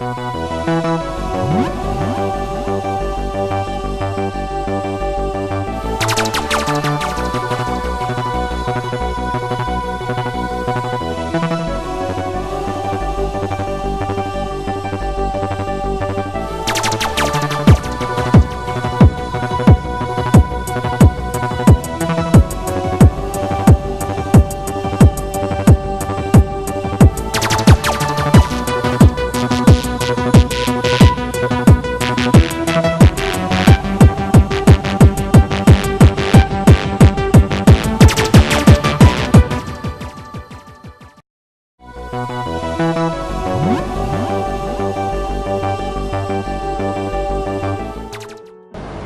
I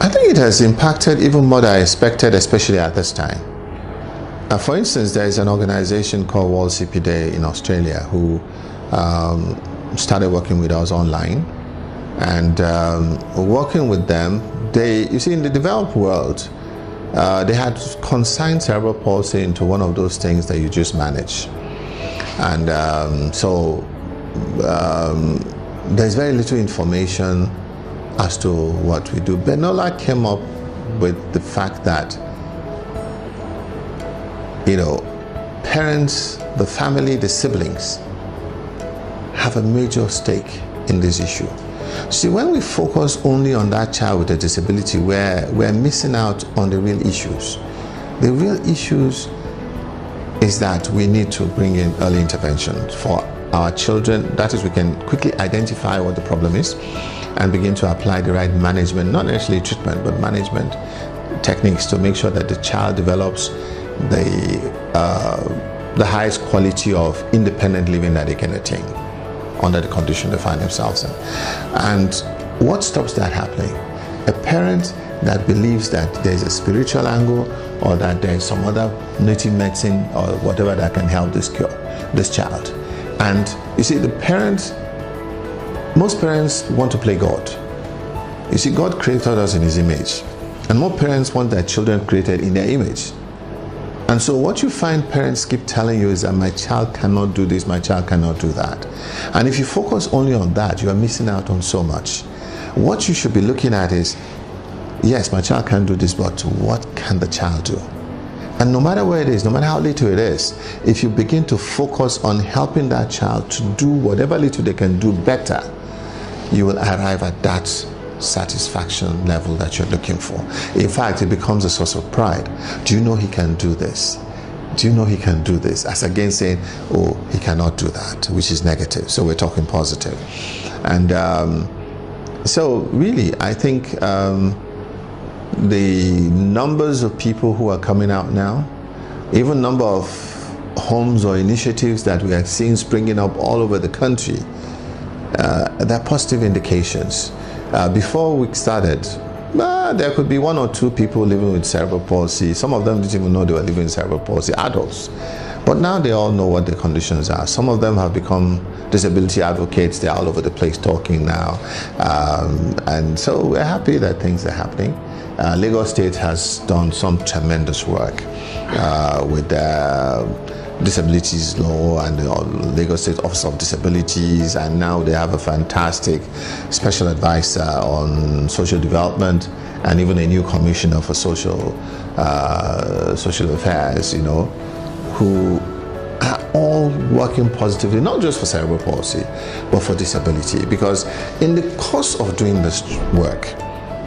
think it has impacted even more than I expected, especially at this time. For instance, there is an organization called World CP Day in Australia who started working with us online, and working with them, you see, in the developed world, they had consigned cerebral palsy into one of those things that you just manage. And there's very little information as to what we do. Benola came up with the fact that, you know, parents, the family, the siblings have a major stake in this issue. See, when we focus only on that child with a disability, we're missing out on the real issues. The real issues is that we need to bring in early intervention for our children. That is, we can quickly identify what the problem is and begin to apply the right management, not necessarily treatment, but management techniques to make sure that the child develops the highest quality of independent living that they can attain under the condition they find themselves in. And what stops that happening? A parent that believes that there's a spiritual angle, or that there's some other native medicine or whatever that can help this child. And you see, most parents want to play God. You see, God created us in His image, and more parents want their children created in their image. And so what you find parents keep telling you is that my child cannot do this, my child cannot do that. And if you focus only on that, you are missing out on so much. What you should be looking at is, yes, my child can do this, but what can the child do? And no matter where it is, no matter how little it is, if you begin to focus on helping that child to do whatever little they can do better, you will arrive at that satisfaction level that you're looking for. In fact, it becomes a source of pride. Do you know he can do this? Do you know he can do this? As against saying, oh, he cannot do that, which is negative. So we're talking positive. And so really, I think the numbers of people who are coming out now, even number of homes or initiatives that we are seeing springing up all over the country, they're positive indications. Before we started, there could be one or two people living with cerebral palsy. Some of them didn't even know they were living with cerebral palsy, adults. But now they all know what the conditions are. Some of them have become disability advocates. They're all over the place talking now. And so we're happy that things are happening. Lagos State has done some tremendous work with disabilities law and the Lagos State Office of Disabilities, and now they have a fantastic special advisor on social development and even a new commissioner for social affairs, you know, who are all working positively, not just for cerebral palsy, but for disability. Because in the course of doing this work,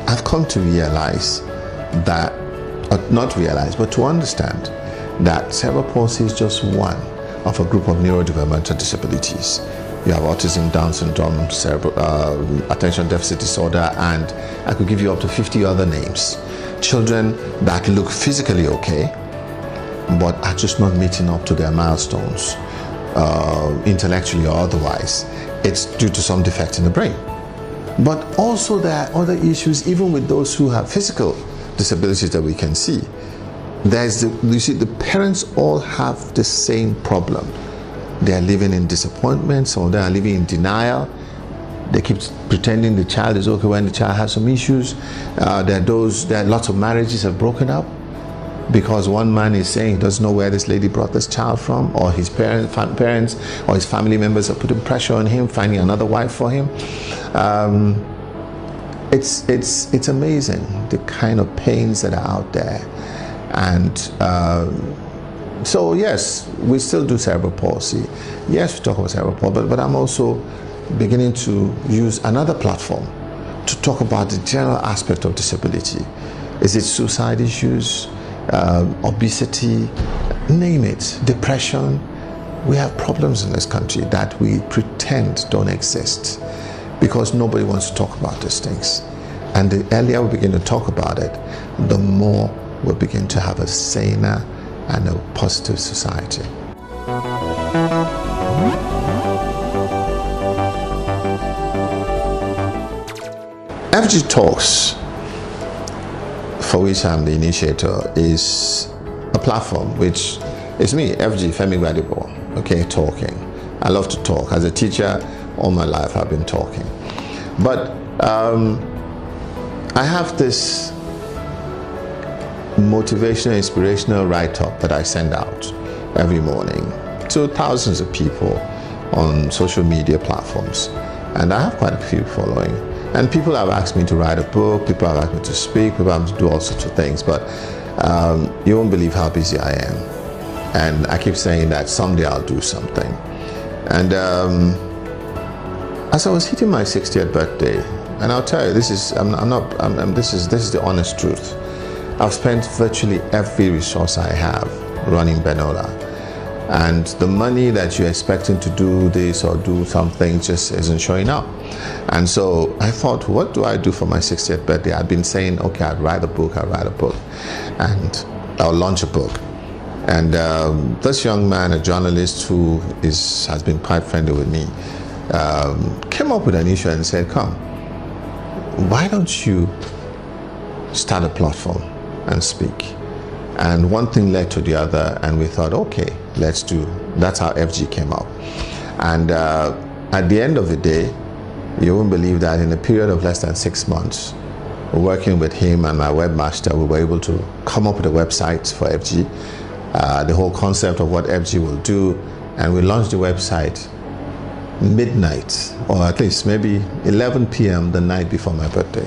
I've come to realize that, not realize, but to understand that cerebral palsy is just one of a group of neurodevelopmental disabilities. You have autism, Down syndrome, attention deficit disorder, and I could give you up to 50 other names. Children that look physically okay, but are just not meeting up to their milestones, intellectually or otherwise. It's due to some defect in the brain. But also there are other issues, even with those who have physical disabilities that we can see. You see, the parents all have the same problem. They are living in disappointment, some of them are living in denial. They keep pretending the child is okay when the child has some issues. There are lots of marriages have broken up. because one man is saying he doesn't know where this lady brought this child from, or his parents or his family members are putting pressure on him, finding another wife for him. It's amazing the kind of pains that are out there. And so yes, we still do cerebral palsy. Yes, we talk about cerebral palsy, but I'm also beginning to use another platform to talk about the general aspect of disability. Is it suicide issues, obesity, name it, depression? We have problems in this country that we pretend don't exist because nobody wants to talk about these things. And the earlier we begin to talk about it, the more we'll begin to have a saner and a positive society. FG Talks, for which I'm the initiator, is a platform which is me, FG, Femi Gbadebo, okay, talking. I love to talk. As a teacher, all my life I've been talking. But I have this motivational, inspirational write-up that I send out every morning to thousands of people on social media platforms. And I have quite a few following. And people have asked me to write a book, people have asked me to speak, people have asked me to do all sorts of things, but you won't believe how busy I am. And I keep saying that someday I'll do something. And as I was hitting my 60th birthday, and I'll tell you, this is the honest truth. I've spent virtually every resource I have running Benola. And the money that you're expecting to do this or do something just isn't showing up. And so I thought, what do I do for my 60th birthday? I'd been saying, okay, I'd write a book, and I'll launch a book. And this young man, a journalist who has been quite friendly with me, came up with an issue and said, come, why don't you start a platform and speak? And one thing led to the other, and we thought, okay, let's do. That's how FG came up. And at the end of the day, you won't believe that in a period of less than 6 months, working with him and my webmaster, we were able to come up with a website for FG, the whole concept of what FG will do, and we launched the website midnight, or at least maybe 11 p.m. the night before my birthday.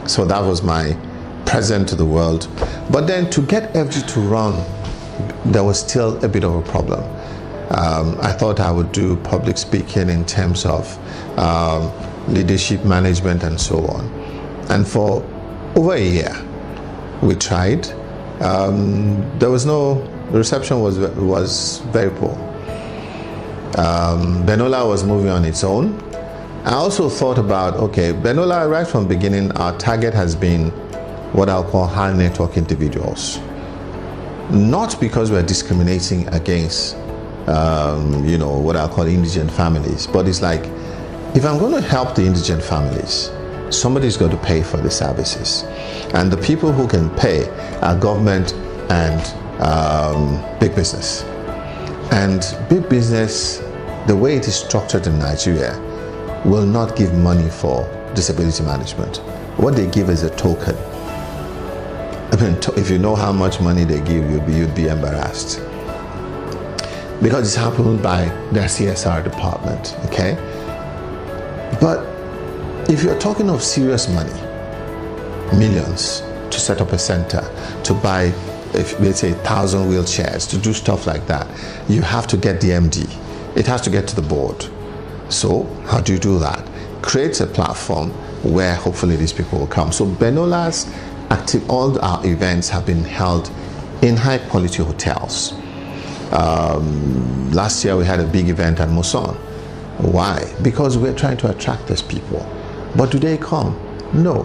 So that was my present to the world. But then to get FG to run, there was still a bit of a problem. I thought I would do public speaking in terms of leadership management and so on. And for over a year, we tried. The reception was very poor. Benola was moving on its own. I also thought about, okay, Benola, right from the beginning, our target has been what I'll call high network individuals. Not because we're discriminating against, what I'll call indigent families, but it's like, if I'm going to help the indigent families, somebody's got to pay for the services. And the people who can pay are government and big business. And big business, the way it is structured in Nigeria, will not give money for disability management. What they give is a token. I mean, if you know how much money they give, you'd be embarrassed. Because it's happened by their CSR department, okay? But if you're talking of serious money, millions, to set up a center, to buy, let's say, 1,000 wheelchairs, to do stuff like that, you have to get the MD. It has to get to the board. So how do you do that? Create a platform where hopefully these people will come. So Benola's all our events have been held in high quality hotels. Last year we had a big event at Moson. Why? Because we're trying to attract these people. But do they come? No.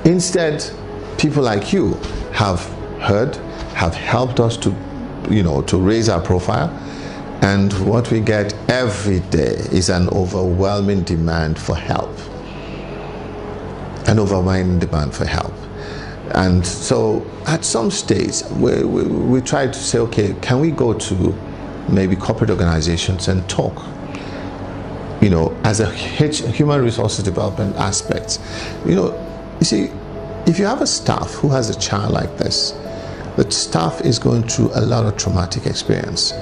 Instead, people like you have heard, have helped us to raise our profile. And what we get every day is an overwhelming demand for help. An overwhelming demand for help. And so at some stage, we tried to say, okay, can we go to maybe corporate organizations and talk? As a human resources development aspect. You see, if you have a staff who has a child like this, the staff is going through a lot of traumatic experience.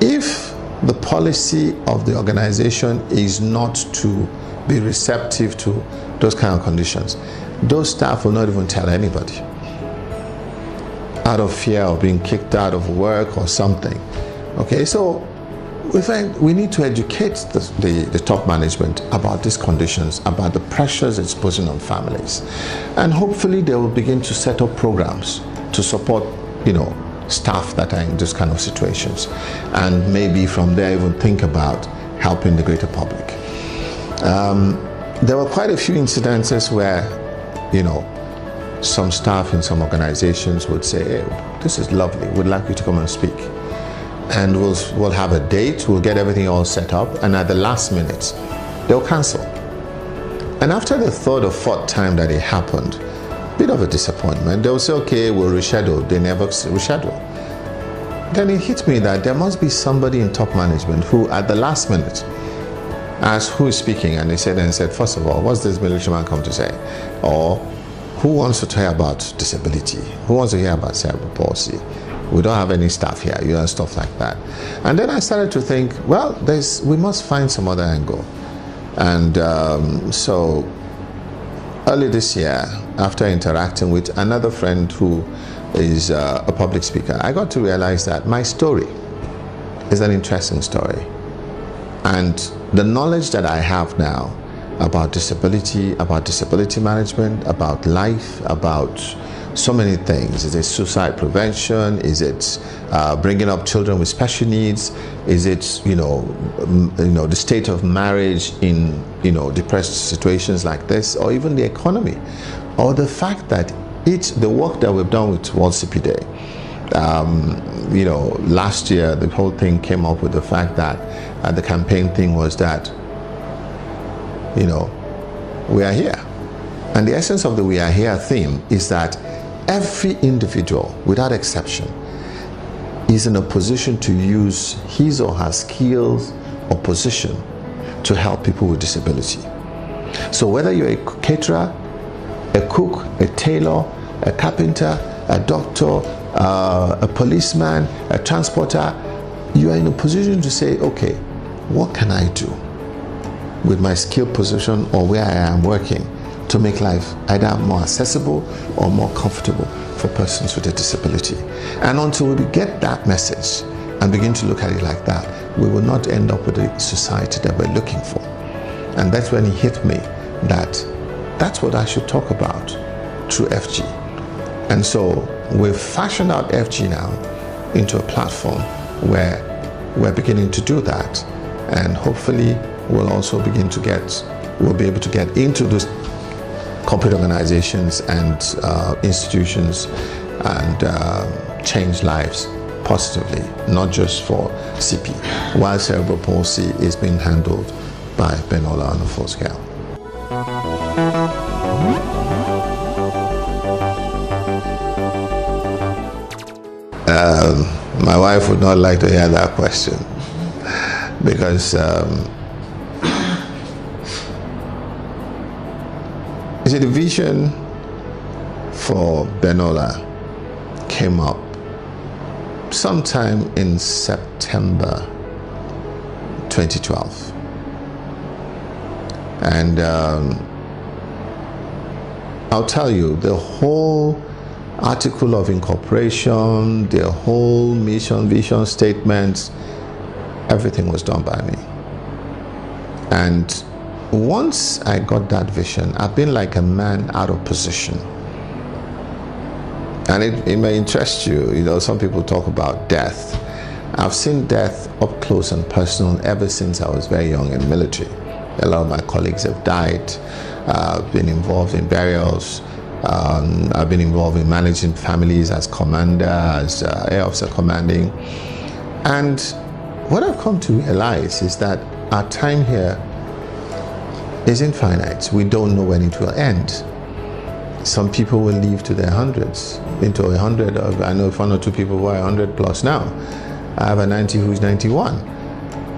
If the policy of the organization is not to be receptive to those kind of conditions, those staff will not even tell anybody, out of fear of being kicked out of work or something. Okay, so we need to educate the top management about these conditions, about the pressures it's putting on families, and hopefully they will begin to set up programs to support, staff that are in this kind of situations, and maybe from there even think about helping the greater public. There were quite a few incidences where, some staff in some organizations would say, hey, this is lovely, we'd like you to come and speak. And we'll have a date, we'll get everything all set up, and at the last minute, they'll cancel. And after the third or fourth time that it happened, bit of a disappointment. They'll say, okay, we'll reschedule. They never reschedule. Then it hit me that there must be somebody in top management who, at the last minute, asked who is speaking, and they said, first of all, what's this militiaman come to say? Or who wants to hear about disability? Who wants to hear about cerebral palsy? We don't have any staff here, and stuff like that. And then I started to think, well, we must find some other angle. And so early this year, after interacting with another friend who is a public speaker, I got to realize that my story is an interesting story. And the knowledge that I have now about disability management, about life, about so many things. Is it suicide prevention? Is it bringing up children with special needs? Is it, the state of marriage in, depressed situations like this, or even the economy, or the fact that the work that we've done with World CP Day. Last year the whole thing came up with the fact that the campaign thing was that, we are here. And the essence of the We Are Here theme is that every individual, without exception, is in a position to use his or her skills or position to help people with disability. So whether you're a caterer, a cook, a tailor, a carpenter, a doctor, a policeman, a transporter, you are in a position to say, okay, what can I do with my skill position or where I am working to make life either more accessible or more comfortable for persons with a disability? And until we get that message and begin to look at it like that, we will not end up with the society that we're looking for. And that's when it hit me that that's what I should talk about through FG. And so we've fashioned out FG now into a platform where we're beginning to do that, and hopefully we'll also begin to we'll be able to get into those corporate organizations and institutions and change lives positively, not just for CP, while cerebral palsy is being handled by Benola on a full scale. My wife would not like to hear that question because you see, the vision for Benola came up sometime in September 2012. And I'll tell you, the whole article of incorporation, the whole mission, vision statements, everything was done by me. And once I got that vision, I've been like a man out of position. And it may interest you, some people talk about death. I've seen death up close and personal ever since I was very young in military. A lot of my colleagues have died. I've been involved in burials. I've been involved in managing families as commander, as air officer commanding. And what I've come to realize is that our time here is infinite. We don't know when it will end. Some people will live to their hundreds, into 100. I know one or two people who are 100 plus now. I have a 90 who's 91.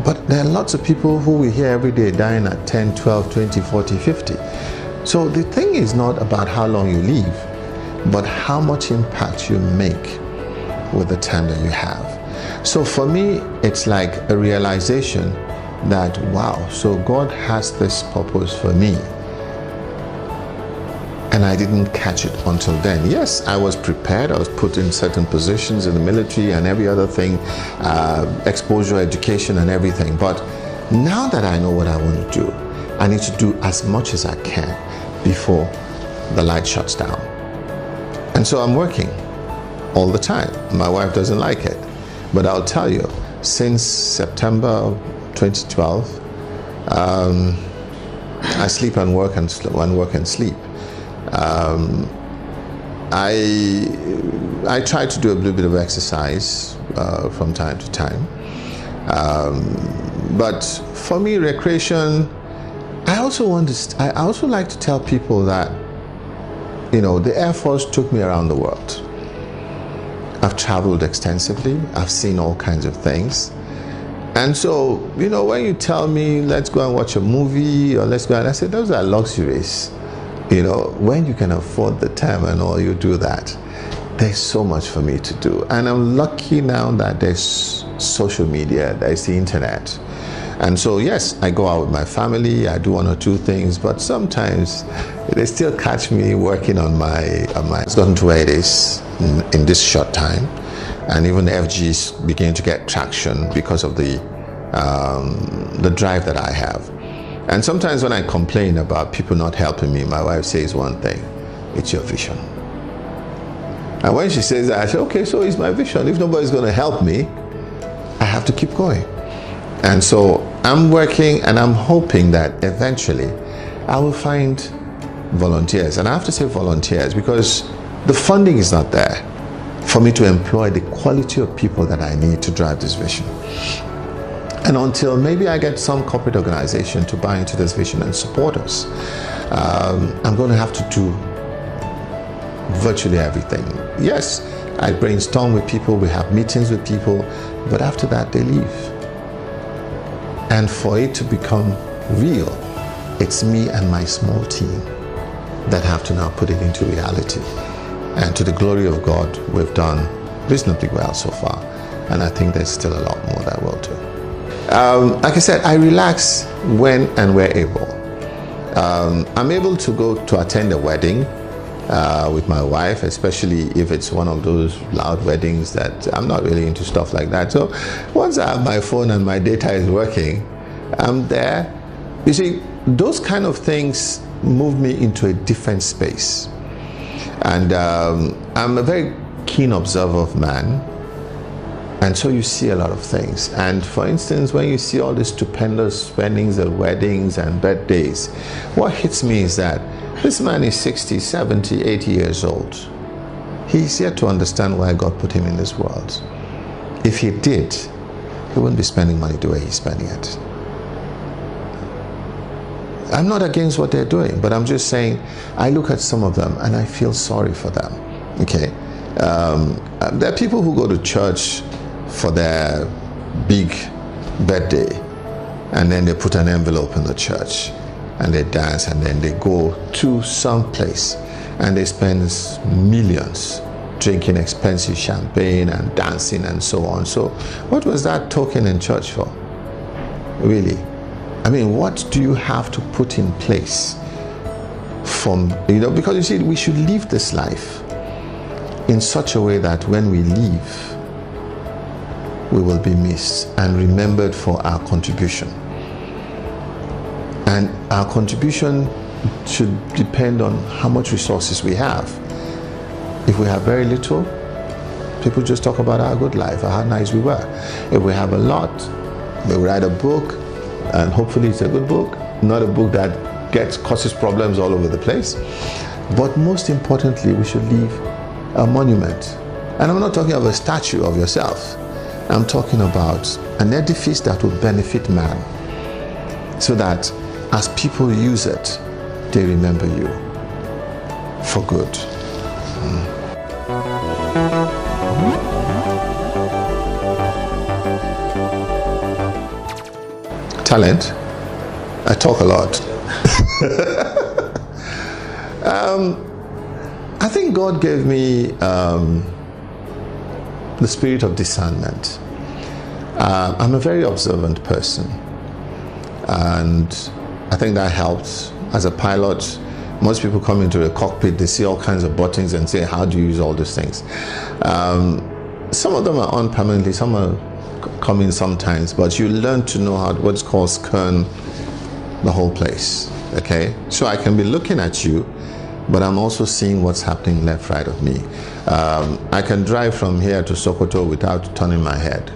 But there are lots of people who we hear every day dying at 10, 12, 20, 40, 50. So the thing is not about how long you live. but how much impact you make with the time that you have. So for me, it's like a realization that, wow, so God has this purpose for me. And I didn't catch it until then. Yes, I was prepared. I was put in certain positions in the military and every other thing, exposure, education and everything. But now that I know what I want to do, I need to do as much as I can before the light shuts down. And so I'm working all the time. My wife doesn't like it. But I'll tell you, since September 2012, I sleep and work and sleep. I try to do a little bit of exercise from time to time. But for me, recreation, I also like to tell people that, you know, the Air Force took me around the world. I've traveled extensively. I've seen all kinds of things. And so, you know, when you tell me, let's go and watch a movie or let's go, and I say, those are luxuries. You know, when you can afford the time and all, you do that. There's so much for me to do. And I'm lucky now that there's social media, there's the internet. And so, yes, I go out with my family, I do one or two things, but sometimes they still catch me working on my, it's gotten to where it is in this short time. And even the FG's beginning to get traction because of the drive that I have. And sometimes when I complain about people not helping me, my wife says one thing: it's your vision. And when she says that, I say, okay, so it's my vision. If nobody's going to help me, I have to keep going. And so I'm working, and I'm hoping that eventually I will find volunteers. And I have to say volunteers because the funding is not there for me to employ the quality of people that I need to drive this vision. And until maybe I get some corporate organization to buy into this vision and support us, I'm going to have to do virtually everything. Yes, I brainstorm with people, we have meetings with people, but after that they leave. And for it to become real, it's me and my small team that have to now put it into reality. And to the glory of God, we've done reasonably well so far. And I think there's still a lot more that we'll do. Like I said, I relax when and where able. I'm able to go to attend a wedding with my wife, especially if it's one of those loud weddings that I'm not really into stuff like that. So once I have my phone and my data is working, I'm there. You see, those kind of things move me into a different space. And I'm a very keen observer of man. And so you see a lot of things. And for instance, when you see all these stupendous spendings at weddings and birthdays, what hits me is that this man is 60, 70, 80 years old. He's yet to understand why God put him in this world. If he did, he wouldn't be spending money the way he's spending it. I'm not against what they're doing, but I'm just saying, I look at some of them and I feel sorry for them. Okay, there are people who go to church for their big birthday, and then they put an envelope in the church, and they dance, and then they go to some place, and they spend millions drinking expensive champagne and dancing and so on. So, what was that token in church for? Really? I mean, what do you have to put in place from, you know, because you see, we should live this life in such a way that when we leave, we will be missed and remembered for our contribution. And our contribution should depend on how much resources we have. If we have very little, people just talk about our good life, or how nice we were. If we have a lot, we write a book, and hopefully it's a good book, not a book that causes problems all over the place. But most importantly, we should leave a monument. And I'm not talking of a statue of yourself. I'm talking about an edifice that will benefit man, so that as people use it, they remember you for good. Talent. I talk a lot. I think God gave me the spirit of discernment. I'm a very observant person, and I think that helps. As a pilot, most people come into a cockpit, they see all kinds of buttons and say, how do you use all these things? Some of them are on permanently, some are coming sometimes, but you learn to know how what's called scan the whole place. Okay, so I can be looking at you, but I'm also seeing what's happening left, right of me. I can drive from here to Sokoto without turning my head.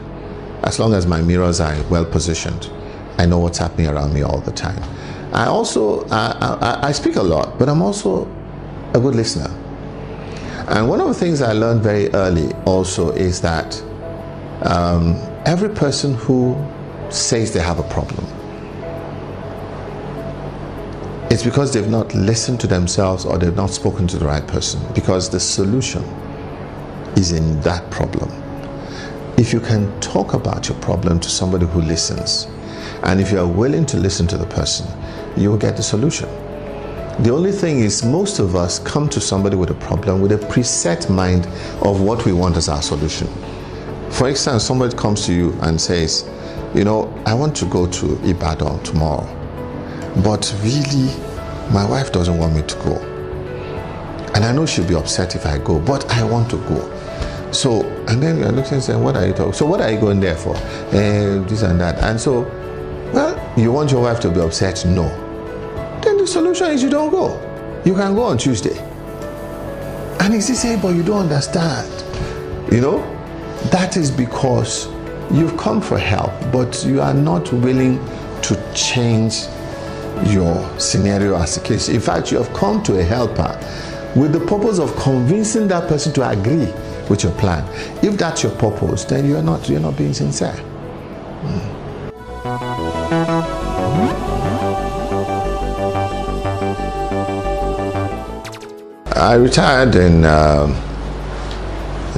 As long as my mirrors are well positioned, I know what's happening around me all the time. I also, I speak a lot, but I'm also a good listener. And one of the things I learned very early also is that every person who says they have a problem, it's because they've not listened to themselves or they've not spoken to the right person, because the solution is in that problem. If you can talk about your problem to somebody who listens, and if you are willing to listen to the person, you will get the solution. The only thing is, most of us come to somebody with a problem with a preset mind of what we want as our solution. For instance, somebody comes to you and says, you know, I want to go to Ibadan tomorrow, but really my wife doesn't want me to go, and I know she'll be upset if I go, but I want to go. So, and then you're looking and saying, what are you talking? So what are you going there for? This and that. And so, well, you want your wife to be upset? No. Then the solution is you don't go. You can go on Tuesday. And he says, hey, but you don't understand. You know, that is because you've come for help, but you are not willing to change your scenario as the case. In fact, you have come to a helper with the purpose of convincing that person to agree with your plan. If that's your purpose, then you're not being sincere. I retired in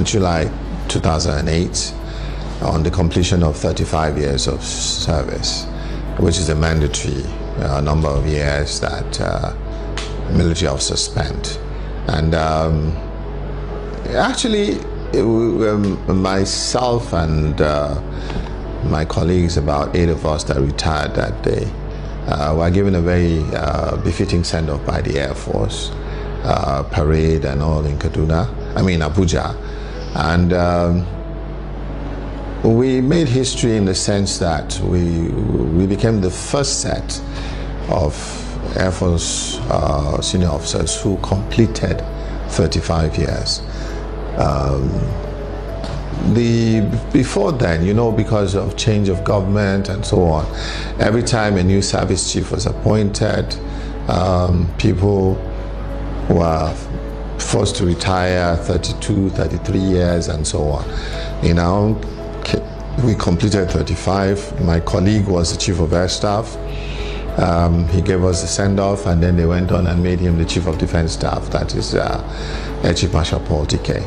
July 2008 on the completion of 35 years of service, which is a mandatory number of years that military officers spent. And actually, myself and my colleagues, about 8 of us that retired that day, were given a very befitting send-off by the Air Force, parade and all in Abuja. And we made history in the sense that we became the first set of Air Force senior officers who completed 35 years. Before then, because of change of government and so on, every time a new service chief was appointed, people were forced to retire 32, 33 years and so on. We completed 35. My colleague was the chief of air staff. He gave us the send-off, and then they went on and made him the chief of defense staff. That is Air Chief Marshal Paul TK.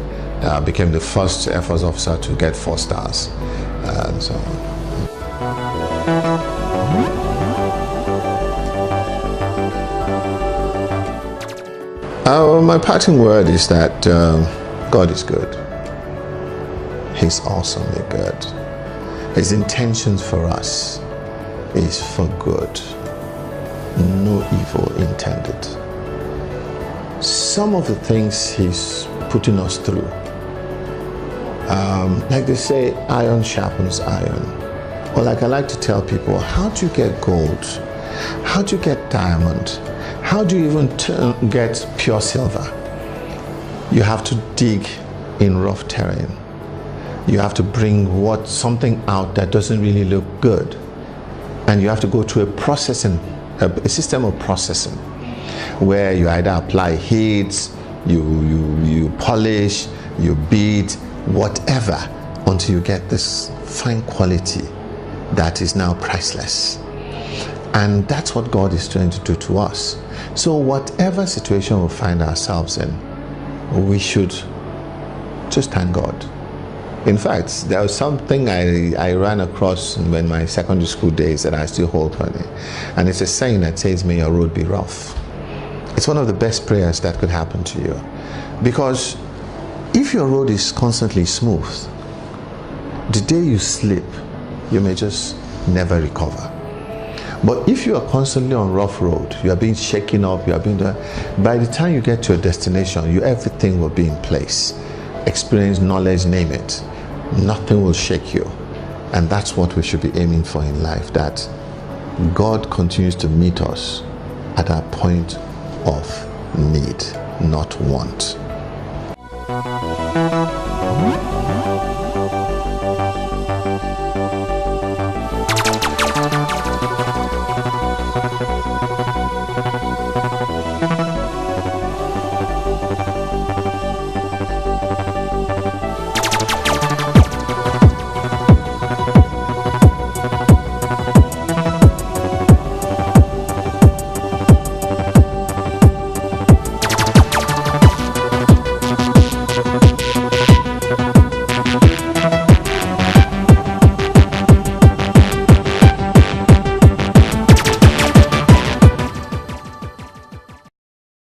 Became the first Air Force officer to get 4 stars, and so on. My parting word is that God is good. He's awesomely good. His intentions for us is for good, no evil intended. Some of the things He's putting us through, like they say, iron sharpens iron. Or like I like to tell people, how do you get gold? How do you get diamond? How do you even get pure silver? You have to dig in rough terrain. You have to bring something out that doesn't really look good, and you have to go through a system of processing, where you either apply heats, you polish, you beat, whatever, until you get this fine quality that is now priceless. And that's what God is trying to do to us. So whatever situation we find ourselves in, we should just thank God. In fact, there was something I ran across in my secondary school days that I still hold funny. And it's a saying that says, may your road be rough. It's one of the best prayers that could happen to you. Because if your road is constantly smooth, the day you slip, you may just never recover. But if you are constantly on rough road, you are being shaken up, you are being done, by the time you get to your destination, everything will be in place. Experience, knowledge, name it. Nothing will shake you. And that's what we should be aiming for in life, that God continues to meet us at our point of need, not want.